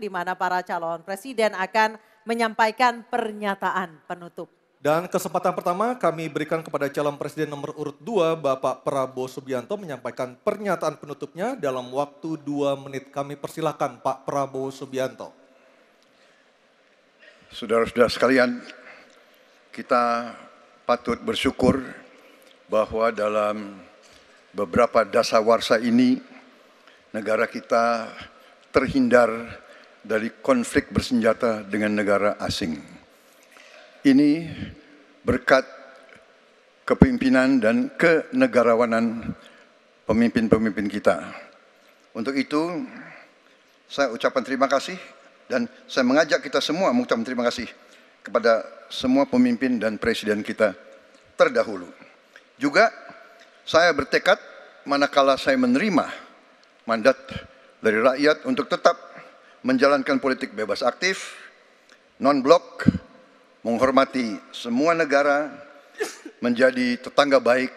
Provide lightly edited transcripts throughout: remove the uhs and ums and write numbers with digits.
di mana para calon presiden akan menyampaikan pernyataan penutup. Dan kesempatan pertama kami berikan kepada calon presiden nomor urut 2 Bapak Prabowo Subianto menyampaikan pernyataan penutupnya dalam waktu 2 menit. Kami persilakan Pak Prabowo Subianto. Saudara-saudara sekalian, kita patut bersyukur bahwa dalam beberapa dasawarsa ini negara kita terhindar dari konflik bersenjata dengan negara asing. Ini berkat kepemimpinan dan kenegarawanan pemimpin-pemimpin kita. Untuk itu, saya ucapkan terima kasih dan saya mengajak kita semua mengucapkan terima kasih kepada semua pemimpin dan presiden kita terdahulu. Juga saya bertekad manakala saya menerima mandat dari rakyat untuk tetap menjalankan politik bebas aktif, non-blok, menghormati semua negara, menjadi tetangga baik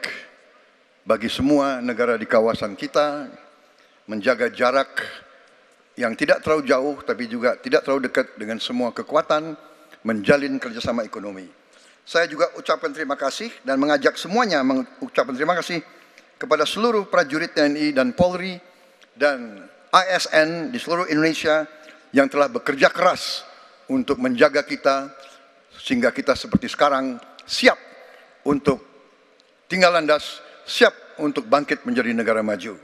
bagi semua negara di kawasan kita, menjaga jarak yang tidak terlalu jauh tapi juga tidak terlalu dekat dengan semua kekuatan, menjalin kerjasama ekonomi. Saya juga ucapkan terima kasih dan mengajak semuanya mengucapkan terima kasih kepada seluruh prajurit TNI dan Polri dan ASN di seluruh Indonesia yang telah bekerja keras untuk menjaga kita sehingga kita seperti sekarang siap untuk tinggal landas, siap untuk bangkit menjadi negara maju.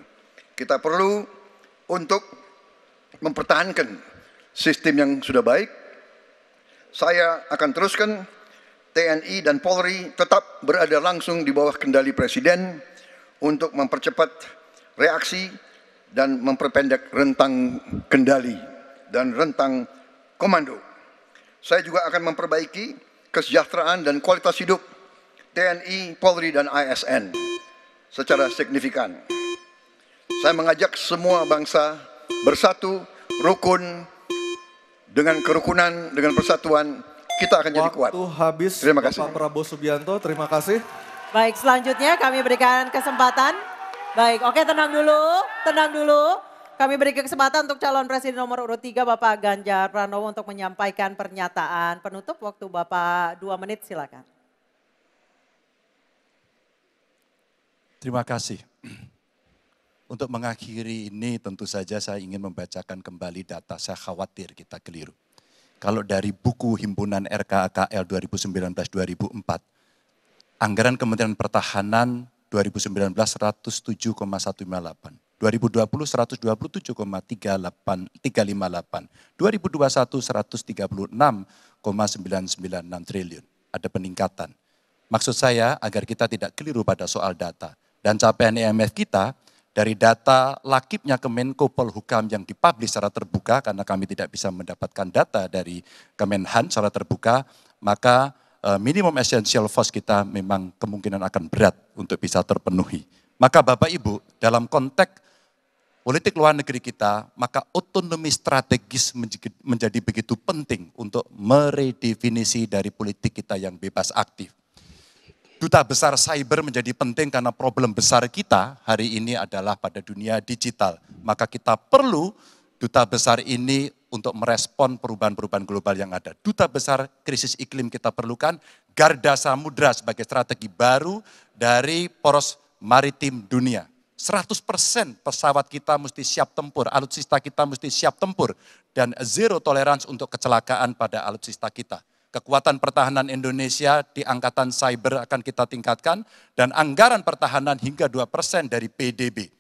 Kita perlu untuk mempertahankan sistem yang sudah baik. Saya akan teruskan TNI dan Polri tetap berada langsung di bawah kendali Presiden untuk mempercepat reaksi dan memperpendek rentang kendali dan rentang komando. Saya juga akan memperbaiki kesejahteraan dan kualitas hidup TNI, Polri, dan ASN secara signifikan. Saya mengajak semua bangsa bersatu, rukun, dengan kerukunan, dengan persatuan, kita akan jadi kuat. Waktu habis, terima kasih. Bapak Prabowo Subianto, terima kasih. Baik, selanjutnya kami berikan kesempatan. Baik, oke tenang dulu, tenang dulu. Kami beri kesempatan untuk calon presiden nomor urut 3 Bapak Ganjar Pranowo untuk menyampaikan pernyataan penutup. Waktu Bapak 2 menit, silakan. Terima kasih. Untuk mengakhiri ini tentu saja saya ingin membacakan kembali data, saya khawatir kita keliru. Kalau dari buku Himpunan RKKL 2019-2004, anggaran Kementerian Pertahanan 2019 107,158. 2020 127,358, 2021 136,996 triliun. Ada peningkatan. Maksud saya agar kita tidak keliru pada soal data. Dan capaian IMF kita dari data lakibnya Kemenko Polhukam yang dipublish secara terbuka, karena kami tidak bisa mendapatkan data dari Kemenhan secara terbuka, maka minimum essential force kita memang kemungkinan akan berat untuk bisa terpenuhi. Maka Bapak Ibu dalam konteks politik luar negeri kita, maka otonomi strategis menjadi begitu penting untuk meredefinisi dari politik kita yang bebas aktif. Duta besar cyber menjadi penting karena problem besar kita hari ini adalah pada dunia digital. Maka kita perlu duta besar ini untuk merespon perubahan-perubahan global yang ada. Duta besar krisis iklim kita perlukan, garda samudra sebagai strategi baru dari poros maritim dunia. 100% pesawat kita mesti siap tempur, alutsista kita mesti siap tempur, dan zero tolerance untuk kecelakaan pada alutsista kita. Kekuatan pertahanan Indonesia di angkatan cyber akan kita tingkatkan, dan anggaran pertahanan hingga 2% dari PDB.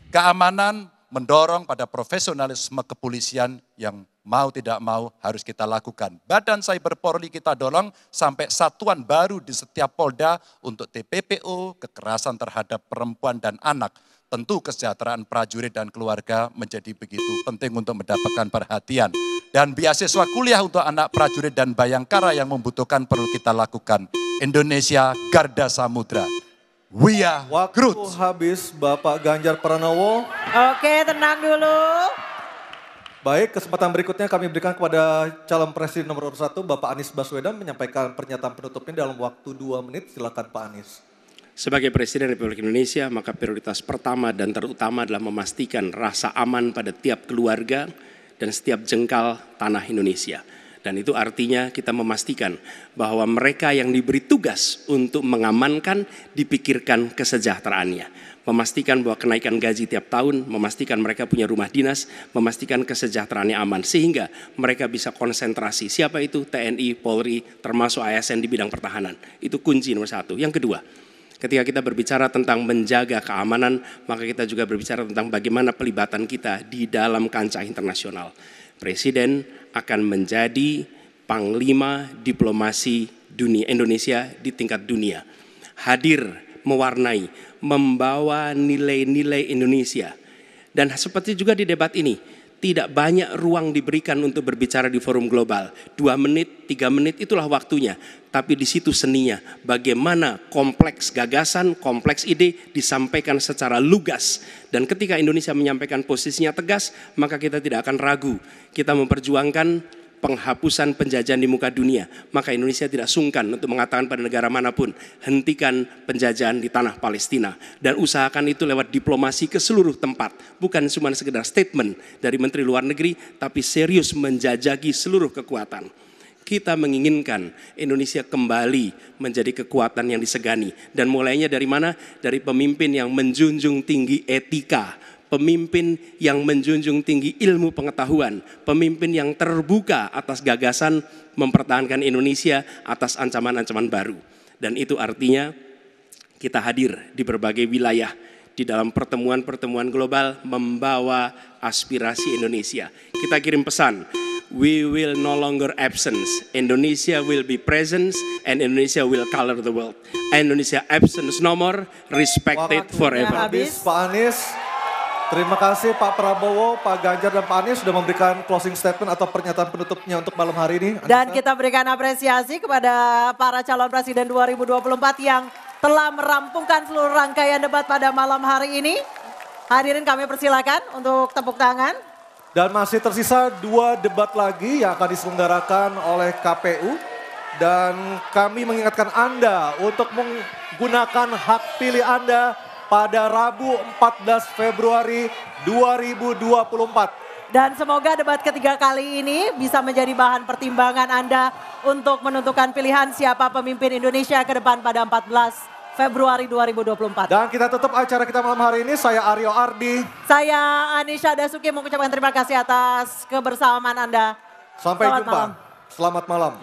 Keamanan mendorong pada profesionalisme kepolisian yang mau tidak mau harus kita lakukan. Badan Cyber Polri kita dorong sampai satuan baru di setiap Polda untuk TPPO, kekerasan terhadap perempuan dan anak. Tentu kesejahteraan prajurit dan keluarga menjadi begitu penting untuk mendapatkan perhatian. Dan beasiswa kuliah untuk anak prajurit dan bayangkara yang membutuhkan perlu kita lakukan. Indonesia Garda Samudra. We are Groot. Waktu habis Bapak Ganjar Pranowo. Oke, tenang dulu. Baik, kesempatan berikutnya kami berikan kepada calon presiden nomor 1 Bapak Anies Baswedan menyampaikan pernyataan penutupnya dalam waktu 2 menit. Silakan Pak Anies. Sebagai Presiden Republik Indonesia, maka prioritas pertama dan terutama adalah memastikan rasa aman pada tiap keluarga dan setiap jengkal tanah Indonesia. Dan itu artinya kita memastikan bahwa mereka yang diberi tugas untuk mengamankan dipikirkan kesejahteraannya. Memastikan bahwa kenaikan gaji tiap tahun, memastikan mereka punya rumah dinas, memastikan kesejahteraannya aman. Sehingga mereka bisa konsentrasi. Siapa itu? TNI, Polri, termasuk ASN di bidang pertahanan. Itu kunci nomor satu. Yang kedua, ketika kita berbicara tentang menjaga keamanan, maka kita juga berbicara tentang bagaimana pelibatan kita di dalam kancah internasional. Presiden akan menjadi panglima diplomasi dunia Indonesia di tingkat dunia. Hadir, mewarnai, membawa nilai-nilai Indonesia. Dan seperti juga di debat ini, tidak banyak ruang diberikan untuk berbicara di forum global. 2 menit, 3 menit itulah waktunya. Tapi di situ seninya, bagaimana kompleks gagasan, kompleks ide disampaikan secara lugas. Dan ketika Indonesia menyampaikan posisinya tegas, maka kita tidak akan ragu. Kita memperjuangkan penghapusan penjajahan di muka dunia. Maka Indonesia tidak sungkan untuk mengatakan pada negara manapun, hentikan penjajahan di tanah Palestina. Dan usahakan itu lewat diplomasi ke seluruh tempat. Bukan cuma sekedar statement dari Menteri Luar Negeri, tapi serius menjajaki seluruh kekuatan. Kita menginginkan Indonesia kembali menjadi kekuatan yang disegani. Dan mulainya dari mana? Dari pemimpin yang menjunjung tinggi etika. Pemimpin yang menjunjung tinggi ilmu pengetahuan. Pemimpin yang terbuka atas gagasan mempertahankan Indonesia atas ancaman-ancaman baru. Dan itu artinya kita hadir di berbagai wilayah. Di dalam pertemuan-pertemuan global membawa aspirasi Indonesia. Kita kirim pesan. We will no longer absence. Indonesia will be presence and Indonesia will color the world. Indonesia absence no more, respected forever. Habis Pak Anies, terima kasih Pak Prabowo, Pak Ganjar dan Pak Anies sudah memberikan closing statement atau pernyataan penutupnya untuk malam hari ini. Dan kita berikan apresiasi kepada para calon presiden 2024 yang telah merampungkan seluruh rangkaian debat pada malam hari ini. Hadirin kami persilakan untuk tepuk tangan. Dan masih tersisa 2 debat lagi yang akan diselenggarakan oleh KPU. Dan kami mengingatkan Anda untuk menggunakan hak pilih Anda pada Rabu 14 Februari 2024. Dan semoga debat ketiga kali ini bisa menjadi bahan pertimbangan Anda untuk menentukan pilihan siapa pemimpin Indonesia ke depan pada 14 Februari 2024. Dan kita tutup acara kita malam hari ini. Saya Aryo Ardi. Saya Anisha Dasuki mengucapkan terima kasih atas kebersamaan Anda. Sampai Selamat jumpa. malam. Selamat malam.